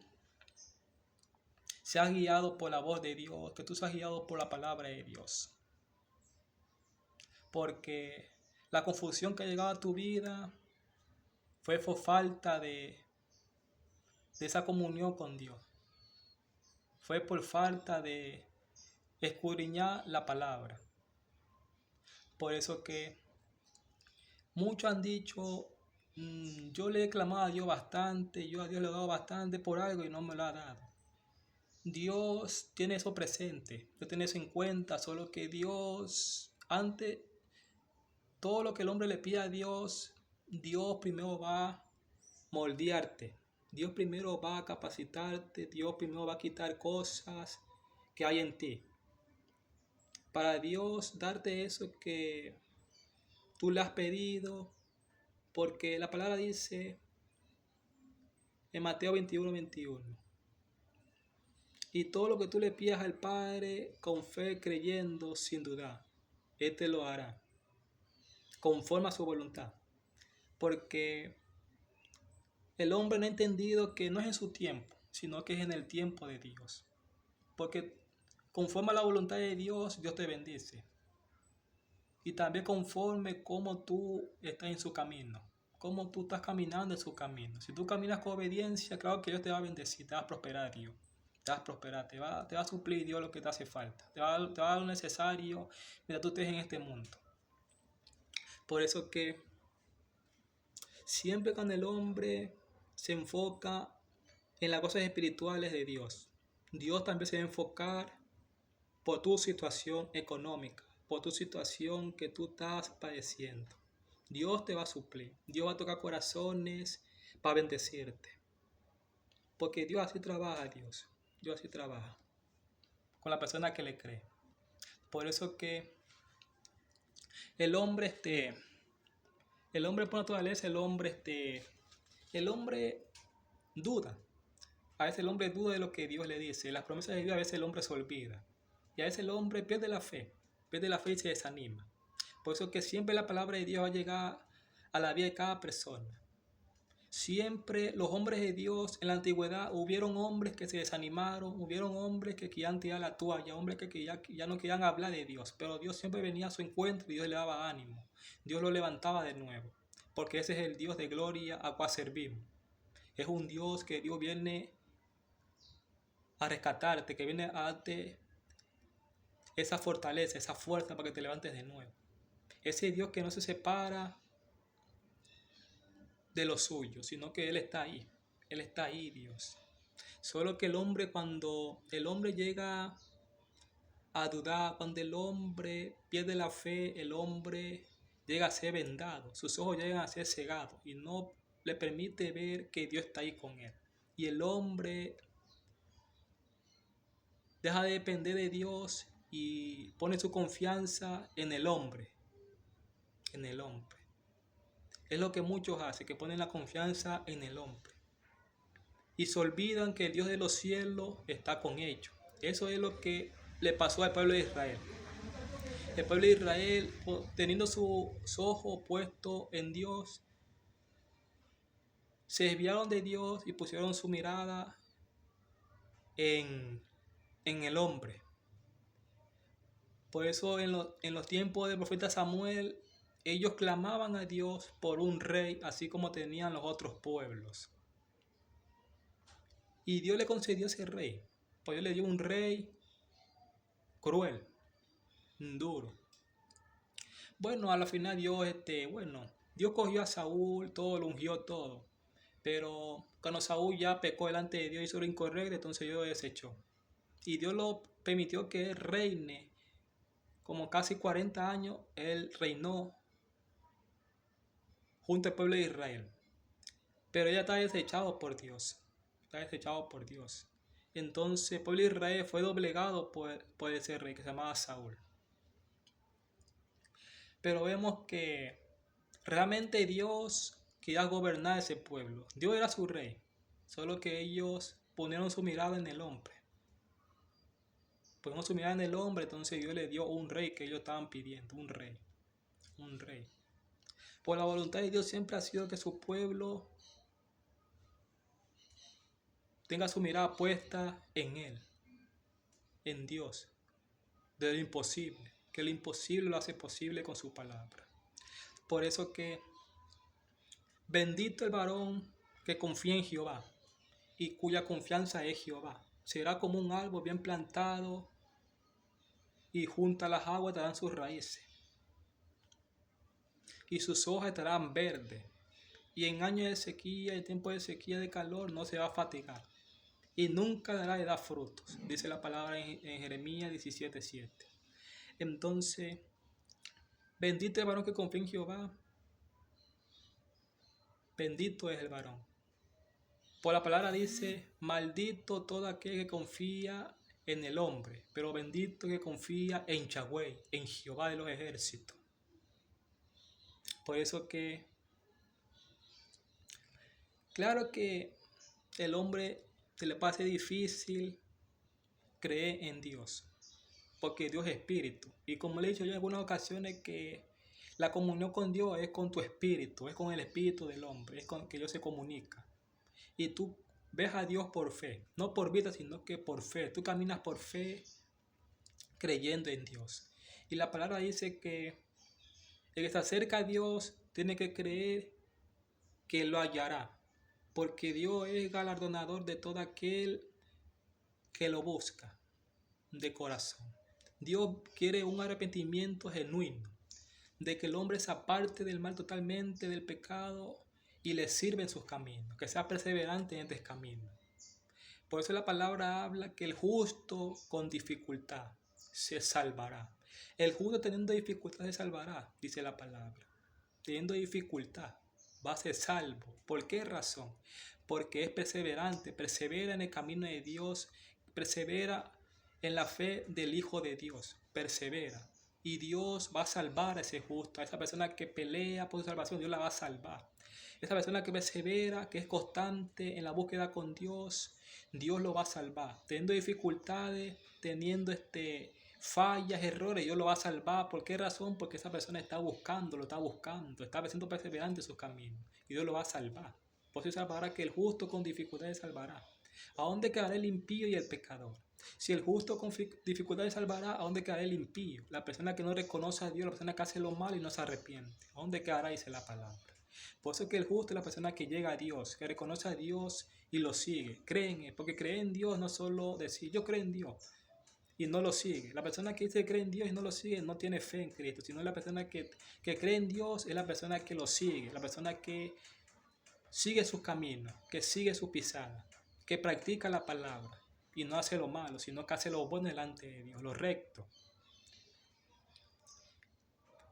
seas guiado por la voz de Dios, que tú seas guiado por la palabra de Dios. Porque la confusión que ha llegado a tu vida fue por falta de esa comunión con Dios. Fue por falta de escudriñar la palabra. Por eso que muchos han dicho: yo le he clamado a Dios bastante, yo a Dios le he dado bastante por algo y no me lo ha dado. Dios tiene eso presente, Dios tiene eso en cuenta, solo que Dios, antes, todo lo que el hombre le pide a Dios, Dios primero va a moldearte, Dios primero va a capacitarte, Dios primero va a quitar cosas que hay en ti. para Dios darte eso que tú le has pedido, porque la palabra dice en Mateo 21:21, y todo lo que tú le pidas al Padre con fe, creyendo, sin dudar, Él te lo hará, conforme a su voluntad. Porque el hombre no ha entendido que no es en su tiempo, sino que es en el tiempo de Dios. Porque conforme a la voluntad de Dios, Dios te bendice. Y también conforme como tú estás en su camino, como tú estás caminando en su camino. Si tú caminas con obediencia, claro que Dios te va a bendecir, te va a prosperar Dios. Te va a prosperar, te va a suplir Dios lo que te hace falta. Te va a dar lo necesario mientras tú estés en este mundo. Por eso que siempre cuando el hombre se enfoca en las cosas espirituales de Dios, Dios también se va a enfocar por tu situación económica, por tu situación que tú estás padeciendo. Dios te va a suplir, Dios va a tocar corazones para bendecirte. Porque Dios así trabaja, Dios así trabaja con la persona que le cree. Por eso que el hombre por naturaleza, el hombre duda. A veces el hombre duda de lo que Dios le dice. Las promesas de Dios a veces el hombre se olvida. Y a veces el hombre pierde la fe y se desanima. Por eso que siempre la palabra de Dios va a llegar a la vida de cada persona. Siempre los hombres de Dios en la antigüedad hubieron hombres que se desanimaron, hubieron hombres que querían tirar la toalla, hombres que ya no querían hablar de Dios, pero Dios siempre venía a su encuentro y Dios le daba ánimo, Dios lo levantaba de nuevo, porque ese es el Dios de gloria a cual servimos. Es un Dios que Dios viene a rescatarte, que viene a darte esa fortaleza, esa fuerza para que te levantes de nuevo. Ese Dios que no se separa de lo suyo, sino que Él está ahí, Dios. Solo que el hombre, cuando el hombre llega a dudar, cuando el hombre pierde la fe, el hombre llega a ser vendado, sus ojos llegan a ser cegados y no le permite ver que Dios está ahí con él. Y el hombre deja de depender de Dios y pone su confianza en el hombre, en el hombre. Es lo que muchos hacen, que ponen la confianza en el hombre. Y se olvidan que el Dios de los cielos está con ellos. Eso es lo que le pasó al pueblo de Israel. El pueblo de Israel, teniendo sus ojos puestos en Dios, se desviaron de Dios y pusieron su mirada en el hombre. Por eso en los tiempos del profeta Samuel, ellos clamaban a Dios por un rey, así como tenían los otros pueblos. Y Dios le concedió ese rey. Pues Dios le dio un rey cruel, duro. Bueno, a la final Dios cogió a Saúl, todo lo ungió todo. Pero cuando Saúl ya pecó delante de Dios y hizo lo incorrecto, entonces Dios lo desechó. Y Dios lo permitió que él reine. Como casi 40 años, él reinó junto al pueblo de Israel. Pero ella está desechado por Dios. Está desechado por Dios. Entonces el pueblo de Israel fue doblegado por ese rey que se llamaba Saúl. Pero vemos que realmente Dios quería gobernar ese pueblo. Dios era su rey. Solo que ellos pusieron su mirada en el hombre. Pusieron su mirada en el hombre, entonces Dios le dio un rey que ellos estaban pidiendo. Un rey. Un rey. Por la voluntad de Dios siempre ha sido que su pueblo tenga su mirada puesta en Él, en Dios, de lo imposible, que lo imposible lo hace posible con su palabra. Por eso que bendito el varón que confía en Jehová y cuya confianza es Jehová. Será como un árbol bien plantado y junto a las aguas darán sus raíces y sus hojas estarán verdes. Y en años de sequía, en tiempo de sequía, de calor, no se va a fatigar. Y nunca dará de dar frutos, dice la palabra en Jeremías 17:7. Entonces, bendito el varón que confía en Jehová. Bendito es el varón. Por la palabra dice, maldito todo aquel que confía en el hombre, pero bendito que confía en Yahweh, en Jehová de los ejércitos. Por eso que, claro que el hombre se le pase difícil creer en Dios, porque Dios es espíritu. Y como le he dicho yo en algunas ocasiones, que la comunión con Dios es con tu espíritu, es con el espíritu del hombre, es con que Dios se comunica. Y tú ves a Dios por fe, no por vida, sino que por fe. Tú caminas por fe creyendo en Dios. Y la palabra dice que el que se acerca a Dios tiene que creer que lo hallará, porque Dios es galardonador de todo aquel que lo busca de corazón. Dios quiere un arrepentimiento genuino, de que el hombre se aparte del mal totalmente, del pecado, y le sirve en sus caminos, que sea perseverante en este camino. Por eso la palabra habla que el justo con dificultad se salvará. El justo teniendo dificultad se salvará, dice la palabra. Teniendo dificultad va a ser salvo. ¿Por qué razón? Porque es perseverante, persevera en el camino de Dios, persevera en la fe del Hijo de Dios, persevera. Y Dios va a salvar a ese justo, a esa persona que pelea por su salvación, Dios la va a salvar. Esa persona que persevera, que es constante en la búsqueda con Dios, Dios lo va a salvar. Teniendo dificultades, teniendo fallas, errores, Dios lo va a salvar. ¿Por qué razón? Porque esa persona está buscando, está siendo perseverante en sus caminos. Y Dios lo va a salvar. Por eso salvará que el justo con dificultades salvará. ¿A dónde quedará el impío y el pecador? Si el justo con dificultades salvará, ¿a dónde quedará el impío? La persona que no reconoce a Dios, la persona que hace lo malo y no se arrepiente. ¿A dónde quedará? Dice la palabra. Por eso que el justo es la persona que llega a Dios, que reconoce a Dios y lo sigue. Creen, porque creer en Dios no solo decir yo creo en Dios y no lo sigue. La persona que dice que cree en Dios y no lo sigue no tiene fe en Cristo, sino la persona que cree en Dios es la persona que lo sigue, la persona que sigue sus caminos, que sigue su pisada, que practica la palabra y no hace lo malo, sino que hace lo bueno delante de Dios, lo recto.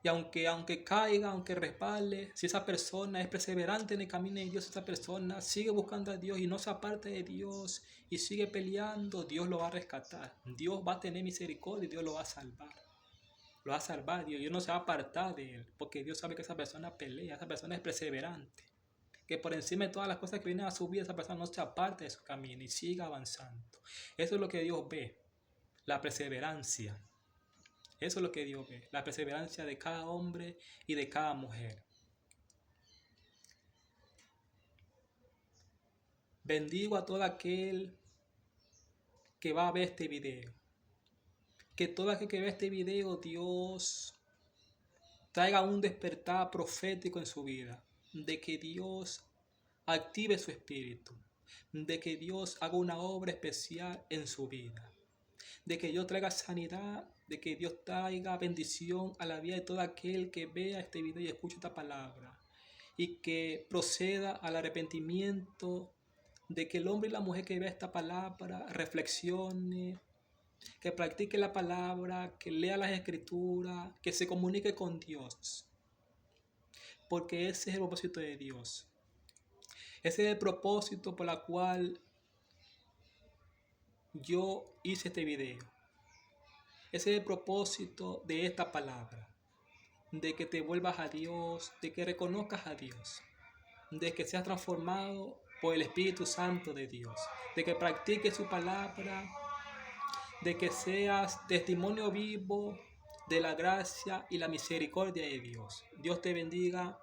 Y aunque caiga, aunque resbale, si esa persona es perseverante en el camino de Dios, esa persona sigue buscando a Dios y no se aparte de Dios y sigue peleando, Dios lo va a rescatar. Dios va a tener misericordia y Dios lo va a salvar. Lo va a salvar Dios. Dios no se va a apartar de él, porque Dios sabe que esa persona pelea, esa persona es perseverante. Que por encima de todas las cosas que vienen a su vida, esa persona no se aparte de su camino y siga avanzando. Eso es lo que Dios ve, la perseverancia. Eso es lo que Dios ve, la perseverancia de cada hombre y de cada mujer. Bendigo a todo aquel que va a ver este video. Que todo aquel que ve este video, Dios traiga un despertar profético en su vida. De que Dios active su espíritu. De que Dios haga una obra especial en su vida. De que Dios traiga sanidad, de que Dios traiga bendición a la vida de todo aquel que vea este video y escuche esta palabra. Y que proceda al arrepentimiento, de que el hombre y la mujer que vea esta palabra reflexione, que practique la palabra, que lea las escrituras, que se comunique con Dios. Porque ese es el propósito de Dios. Ese es el propósito por el cual yo hice este video. Ese es el propósito de esta palabra. De que te vuelvas a Dios, de que reconozcas a Dios. De que seas transformado por el Espíritu Santo de Dios. De que practiques su palabra. De que seas testimonio vivo de la gracia y la misericordia de Dios. Dios te bendiga.